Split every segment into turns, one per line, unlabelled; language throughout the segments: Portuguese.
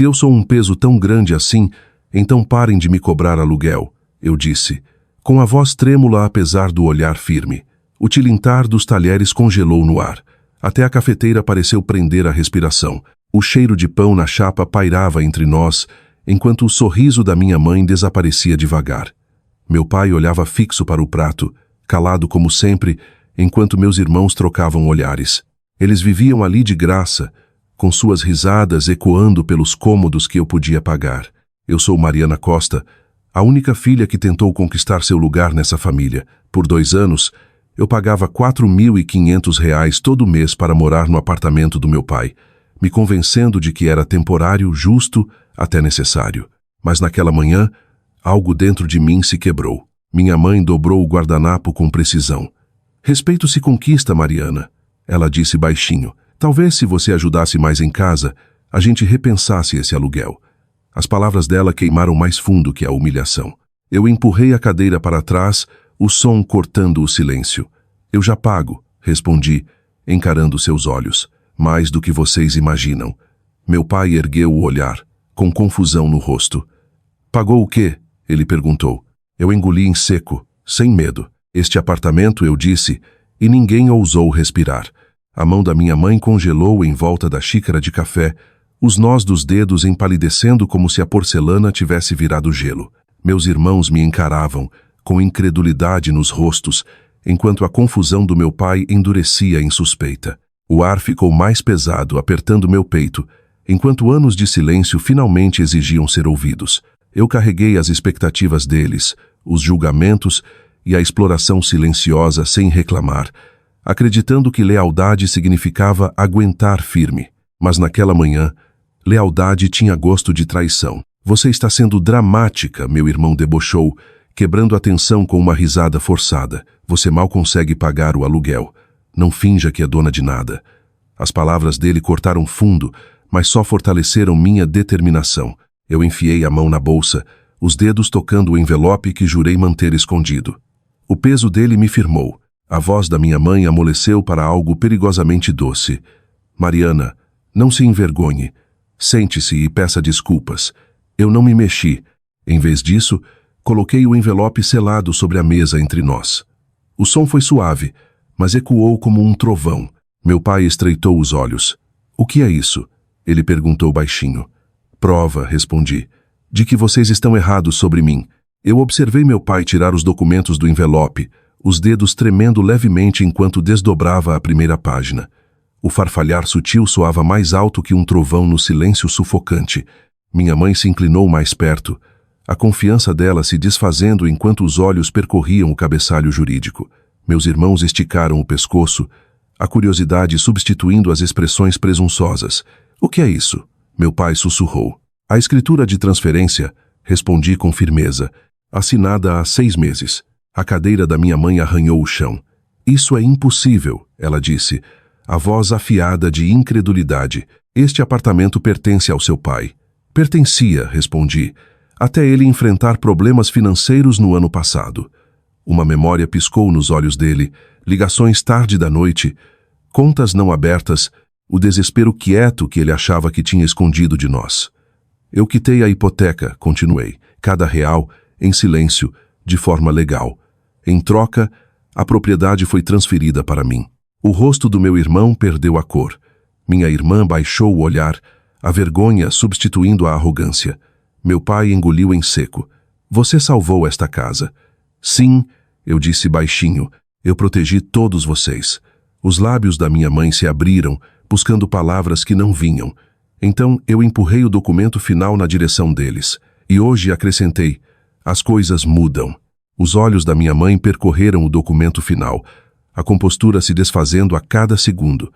Se eu sou um peso tão grande assim, então parem de me cobrar aluguel, eu disse, com a voz trêmula apesar do olhar firme. O tilintar dos talheres congelou no ar. Até a cafeteira pareceu prender a respiração. O cheiro de pão na chapa pairava entre nós, enquanto o sorriso da minha mãe desaparecia devagar. Meu pai olhava fixo para o prato, calado como sempre, enquanto meus irmãos trocavam olhares. Eles viviam ali de graça, com suas risadas ecoando pelos cômodos que eu podia pagar. Eu sou Mariana Costa, a única filha que tentou conquistar seu lugar nessa família. Por 2 anos, eu pagava R$ 4.500 todo mês para morar no apartamento do meu pai, me convencendo de que era temporário, justo, até necessário. Mas naquela manhã, algo dentro de mim se quebrou. Minha mãe dobrou o guardanapo com precisão. Respeito se conquista, Mariana, ela disse baixinho. Talvez se você ajudasse mais em casa, a gente repensasse esse aluguel. As palavras dela queimaram mais fundo que a humilhação. Eu empurrei a cadeira para trás, o som cortando o silêncio. Eu já pago, respondi, encarando seus olhos. Mais do que vocês imaginam. Meu pai ergueu o olhar, com confusão no rosto. Pagou o quê? Ele perguntou. Eu engoli em seco, sem medo. Este apartamento, eu disse, e ninguém ousou respirar. A mão da minha mãe congelou em volta da xícara de café, os nós dos dedos empalidecendo como se a porcelana tivesse virado gelo. Meus irmãos me encaravam, com incredulidade nos rostos, enquanto a confusão do meu pai endurecia em suspeita. O ar ficou mais pesado, apertando meu peito, enquanto anos de silêncio finalmente exigiam ser ouvidos. Eu carreguei as expectativas deles, os julgamentos e a exploração silenciosa sem reclamar, acreditando que lealdade significava aguentar firme. Mas naquela manhã, lealdade tinha gosto de traição. Você está sendo dramática, meu irmão debochou, quebrando a tensão com uma risada forçada. Você mal consegue pagar o aluguel. Não finja que é dona de nada. As palavras dele cortaram fundo, mas só fortaleceram minha determinação. Eu enfiei a mão na bolsa, os dedos tocando o envelope que jurei manter escondido. O peso dele me firmou. A voz da minha mãe amoleceu para algo perigosamente doce. Mariana, não se envergonhe. Sente-se e peça desculpas. Eu não me mexi. Em vez disso, coloquei o envelope selado sobre a mesa entre nós. O som foi suave, mas ecoou como um trovão. Meu pai estreitou os olhos. O que é isso? Ele perguntou baixinho. Prova, respondi, de que vocês estão errados sobre mim. Eu observei meu pai tirar os documentos do envelope, os dedos tremendo levemente enquanto desdobrava a primeira página. O farfalhar sutil soava mais alto que um trovão no silêncio sufocante. Minha mãe se inclinou mais perto, a confiança dela se desfazendo enquanto os olhos percorriam o cabeçalho jurídico. Meus irmãos esticaram o pescoço, a curiosidade substituindo as expressões presunçosas. O que é isso? Meu pai sussurrou. A escritura de transferência, respondi com firmeza, assinada há 6 meses. A cadeira da minha mãe arranhou o chão. Isso é impossível, ela disse, a voz afiada de incredulidade. Este apartamento pertence ao seu pai. Pertencia, respondi, até ele enfrentar problemas financeiros no ano passado. Uma memória piscou nos olhos dele, ligações tarde da noite, contas não abertas, o desespero quieto que ele achava que tinha escondido de nós. Eu quitei a hipoteca, continuei, cada real, em silêncio, de forma legal. Em troca, a propriedade foi transferida para mim. O rosto do meu irmão perdeu a cor. Minha irmã baixou o olhar, a vergonha substituindo a arrogância. Meu pai engoliu em seco. Você salvou esta casa. Sim, eu disse baixinho, eu protegi todos vocês. Os lábios da minha mãe se abriram, buscando palavras que não vinham. Então eu empurrei o documento final na direção deles. E hoje acrescentei, as coisas mudam. Os olhos da minha mãe percorreram o documento final, a compostura se desfazendo a cada segundo.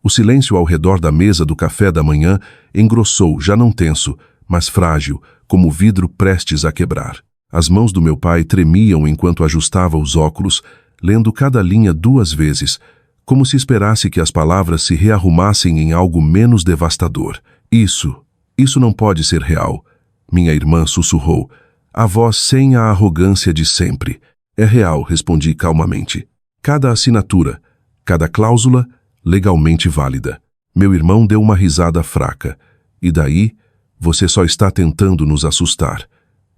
O silêncio ao redor da mesa do café da manhã engrossou, já não tenso, mas frágil, como vidro prestes a quebrar. As mãos do meu pai tremiam enquanto ajustava os óculos, lendo cada linha 2 vezes, como se esperasse que as palavras se rearrumassem em algo menos devastador. Isso não pode ser real, minha irmã sussurrou, a voz sem a arrogância de sempre. É real, respondi calmamente. Cada assinatura, cada cláusula, legalmente válida. Meu irmão deu uma risada fraca. E daí, Você só está tentando nos assustar.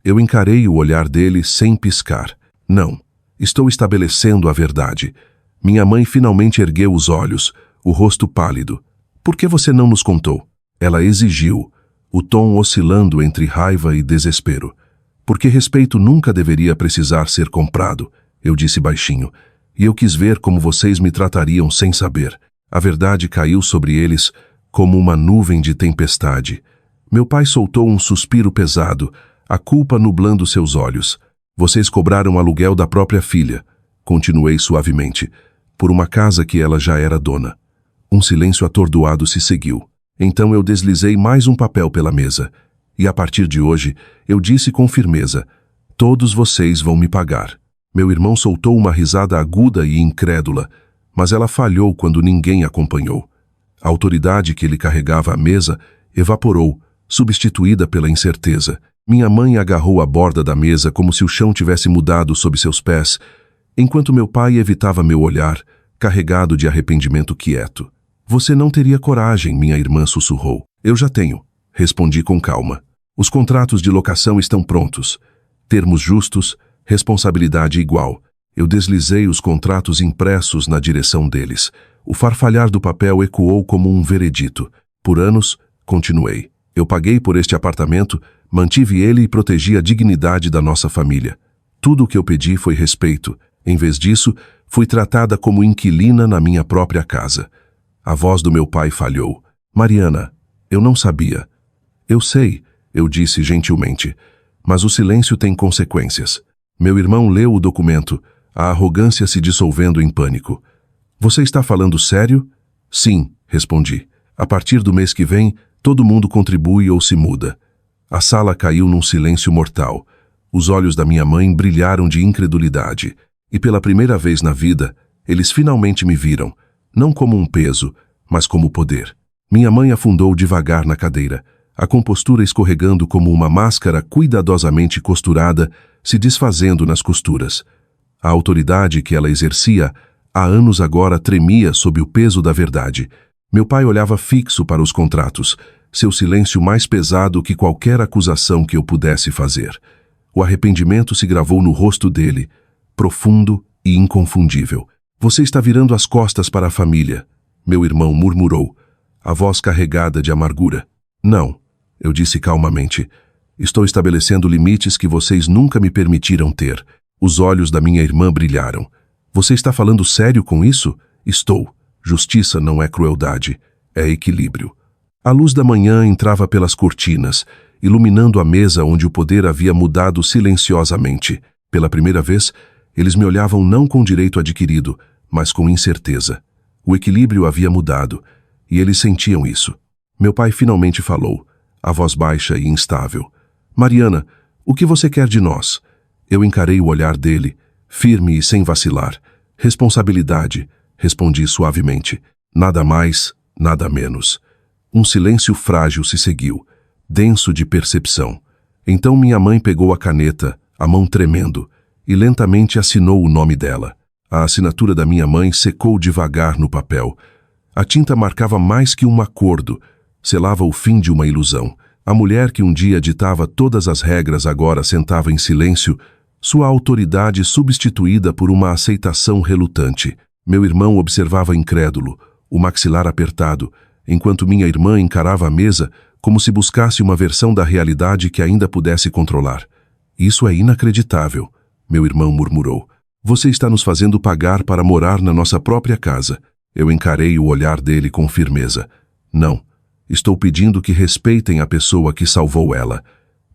Eu encarei o olhar dele sem piscar. Não, estou estabelecendo a verdade. Minha mãe finalmente ergueu os olhos, o rosto pálido. Por que você não nos contou? Ela exigiu, o tom oscilando entre raiva e desespero. Porque respeito nunca deveria precisar ser comprado, eu disse baixinho, e eu quis ver como vocês me tratariam sem saber. A verdade caiu sobre eles como uma nuvem de tempestade. Meu pai soltou um suspiro pesado, a culpa nublando seus olhos. Vocês cobraram aluguel da própria filha, continuei suavemente, por uma casa que ela já era dona. Um silêncio atordoado se seguiu. Então eu deslizei mais um papel pela mesa. E a partir de hoje, eu disse com firmeza, todos vocês vão me pagar. Meu irmão soltou uma risada aguda e incrédula, mas ela falhou quando ninguém acompanhou. A autoridade que ele carregava à mesa evaporou, substituída pela incerteza. Minha mãe agarrou a borda da mesa como se o chão tivesse mudado sob seus pés, enquanto meu pai evitava meu olhar, carregado de arrependimento quieto. Você não teria coragem, minha irmã sussurrou. Eu já tenho, respondi com calma. Os contratos de locação estão prontos. Termos justos, responsabilidade igual. Eu deslizei os contratos impressos na direção deles. O farfalhar do papel ecoou como um veredito. Por anos, continuei. Eu paguei por este apartamento, mantive ele e protegi a dignidade da nossa família. Tudo o que eu pedi foi respeito. Em vez disso, fui tratada como inquilina na minha própria casa. A voz do meu pai falhou. Mariana, eu não sabia. Eu sei, eu disse gentilmente, mas o silêncio tem consequências. Meu irmão leu o documento, a arrogância se dissolvendo em pânico. Você está falando sério? Sim, respondi. A partir do mês que vem, todo mundo contribui ou se muda. A sala caiu num silêncio mortal. Os olhos da minha mãe brilharam de incredulidade. E pela primeira vez na vida, eles finalmente me viram, não como um peso, mas como poder. Minha mãe afundou devagar na cadeira, a compostura escorregando como uma máscara cuidadosamente costurada, se desfazendo nas costuras. A autoridade que ela exercia, há anos agora tremia sob o peso da verdade. Meu pai olhava fixo para os contratos, seu silêncio mais pesado que qualquer acusação que eu pudesse fazer. O arrependimento se gravou no rosto dele, profundo e inconfundível. Você está virando as costas para a família, meu irmão murmurou, a voz carregada de amargura. Não, eu disse calmamente. Estou estabelecendo limites que vocês nunca me permitiram ter. Os olhos da minha irmã brilharam. Você está falando sério com isso? Estou. Justiça não é crueldade, é equilíbrio. A luz da manhã entrava pelas cortinas, iluminando a mesa onde o poder havia mudado silenciosamente. Pela primeira vez, eles me olhavam não com direito adquirido, mas com incerteza. O equilíbrio havia mudado, e eles sentiam isso. Meu pai finalmente falou, a voz baixa e instável. Mariana, o que você quer de nós? Eu encarei o olhar dele, firme e sem vacilar. Responsabilidade, respondi suavemente. Nada mais, nada menos. Um silêncio frágil se seguiu, denso de percepção. Então minha mãe pegou a caneta, a mão tremendo, e lentamente assinou o nome dela. A assinatura da minha mãe secou devagar no papel. A tinta marcava mais que um acordo, selava o fim de uma ilusão. A mulher que um dia ditava todas as regras agora sentava em silêncio, sua autoridade substituída por uma aceitação relutante. Meu irmão observava incrédulo, o maxilar apertado, enquanto minha irmã encarava a mesa como se buscasse uma versão da realidade que ainda pudesse controlar. Isso é inacreditável, meu irmão murmurou. Você está nos fazendo pagar para morar na nossa própria casa. Eu encarei o olhar dele com firmeza. Não, estou pedindo que respeitem a pessoa que salvou ela.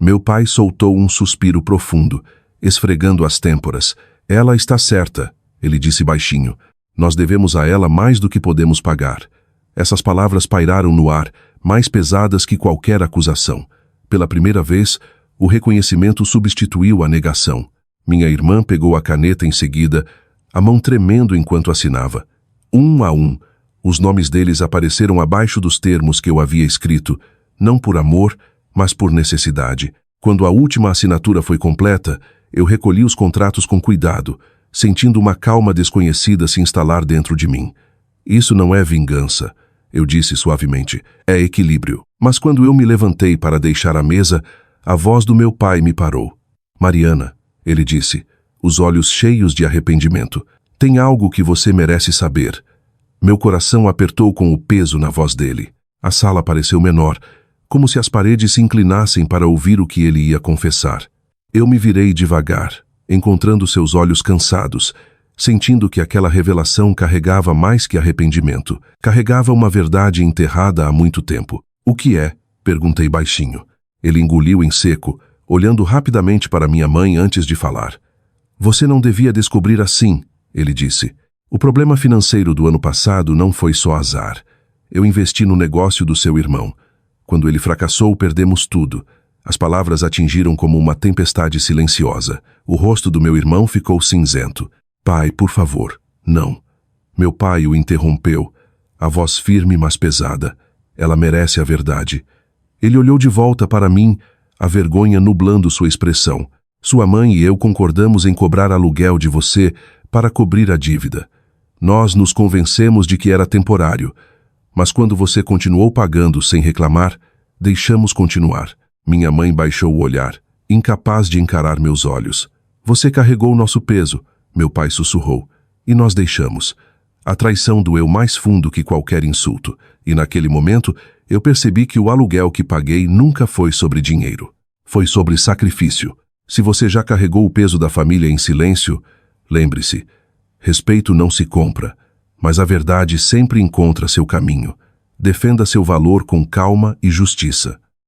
Meu pai soltou um suspiro profundo, esfregando as têmporas. Ela está certa, ele disse baixinho. Nós devemos a ela mais do que podemos pagar. Essas palavras pairaram no ar, mais pesadas que qualquer acusação. Pela primeira vez, o reconhecimento substituiu a negação. Minha irmã pegou a caneta em seguida, a mão tremendo enquanto assinava. Um a um, os nomes deles apareceram abaixo dos termos que eu havia escrito, não por amor, mas por necessidade. Quando a última assinatura foi completa, eu recolhi os contratos com cuidado, sentindo uma calma desconhecida se instalar dentro de mim. Isso não é vingança, eu disse suavemente, é equilíbrio. Mas quando eu me levantei para deixar a mesa, a voz do meu pai me parou. Mariana, ele disse, os olhos cheios de arrependimento, tem algo que você merece saber. Meu coração apertou com o peso na voz dele. A sala pareceu menor, como se as paredes se inclinassem para ouvir o que ele ia confessar. Eu me virei devagar, encontrando seus olhos cansados, sentindo que aquela revelação carregava mais que arrependimento. Carregava uma verdade enterrada há muito tempo. O que é? Perguntei baixinho. Ele engoliu em seco, olhando rapidamente para minha mãe antes de falar. Você não devia descobrir assim, ele disse. O problema financeiro do ano passado não foi só azar. Eu investi no negócio do seu irmão. Quando ele fracassou, perdemos tudo. As palavras atingiram como uma tempestade silenciosa. O rosto do meu irmão ficou cinzento. Pai, por favor, não. Meu pai o interrompeu, a voz firme mas pesada. Ela merece a verdade. Ele olhou de volta para mim, a vergonha nublando sua expressão. Sua mãe e eu concordamos em cobrar aluguel de você para cobrir a dívida. Nós nos convencemos de que era temporário, mas quando você continuou pagando sem reclamar, deixamos continuar. Minha mãe baixou o olhar, incapaz de encarar meus olhos. Você carregou o nosso peso, meu pai sussurrou, e nós deixamos. A traição doeu mais fundo que qualquer insulto, e naquele momento eu percebi que o aluguel que paguei nunca foi sobre dinheiro. Foi sobre sacrifício. Se você já carregou o peso da família em silêncio, lembre-se, respeito não se compra, mas a verdade sempre encontra seu caminho. Defenda seu valor com calma e justiça.